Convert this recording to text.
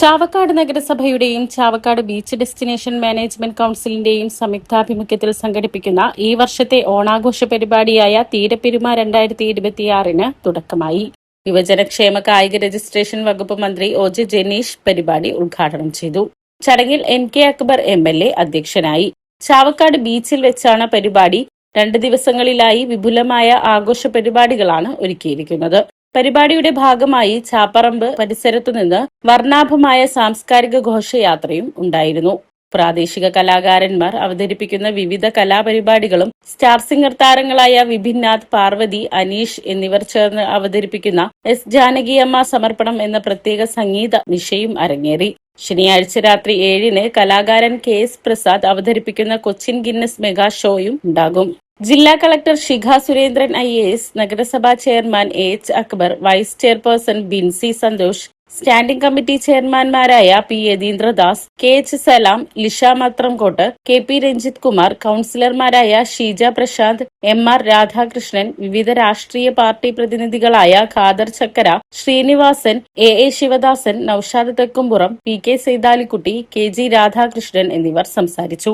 ചാവക്കാട് നഗരസഭയുടെയും Chavakkad beach destination management കൌൺസിലിന്റെയും സംയുക്താഭിമുഖ്യത്തിൽ സംഘടിപ്പിക്കുന്ന ഈ വർഷത്തെ ഓണാഘോഷ പരിപാടിയായ തീരപ്പെരുമ 2026 തുടക്കമായി. യുവജനക്ഷേമ കായിക രജിസ്ട്രേഷൻ വകുപ്പ് മന്ത്രി ഒ.ജെ. ജനീഷ് പരിപാടി ഉദ്ഘാടനം ചെയ്തു. ചടങ്ങിൽ NK അക്ബർ MLA അധ്യക്ഷനായി. ചാവക്കാട് ബീച്ചിൽ വെച്ചാണ് പരിപാടി. 2 ദിവസങ്ങളിലായി വിപുലമായ ആഘോഷ പരിപാടികളാണ് ഒരുക്കിയിരിക്കുന്നത്. പരിപാടിയുടെ ഭാഗമായി ചാപ്പറമ്പ് പരിസരത്തുനിന്ന് വർണ്ണാഭമായ സാംസ്കാരിക ഘോഷയാത്രയും ഉണ്ടായിരുന്നു. പ്രാദേശിക കലാകാരന്മാർ അവതരിപ്പിക്കുന്ന വിവിധ കലാപരിപാടികളും സ്റ്റാർ സിംഗർ താരങ്ങളായ വിഭിന്നാഥ്, പാർവതി, അനീഷ് എന്നിവർ ചേർന്ന് അവതരിപ്പിക്കുന്ന S. ജാനകിയമ്മ സമർപ്പണം എന്ന പ്രത്യേക സംഗീത നിശയും അരങ്ങേറി. ശനിയാഴ്ച രാത്രി 7-ന് കലാകാരൻ KS പ്രസാദ് അവതരിപ്പിക്കുന്ന കൊച്ചിൻ ഗിന്നസ് മെഗാ ഷോയും ഉണ്ടാകും. ജില്ലാ കളക്ടർ ശിഖ സുരേന്ദ്രൻ IAS, നഗരസഭാ chairman AH Akbar, vice chairperson Binsi Santhosh, standing committee ചെയർമാൻമാരായ P. Yatheendradas, KH Salam, Lisha Mathramkot, KP Ranjith Kumar, കൌൺസിലർമാരായ ഷീജ പ്രശാന്ത്, MR രാധാകൃഷ്ണൻ, വിവിധ രാഷ്ട്രീയ പാർട്ടി പ്രതിനിധികളായ ഖാദർ ചക്കര, Sreenivasan, AA Sivadasan, Naushad Thekkumpuram, PK Saithalikutty, KG Radhakrishnan എന്നിവർ സംസാരിച്ചു.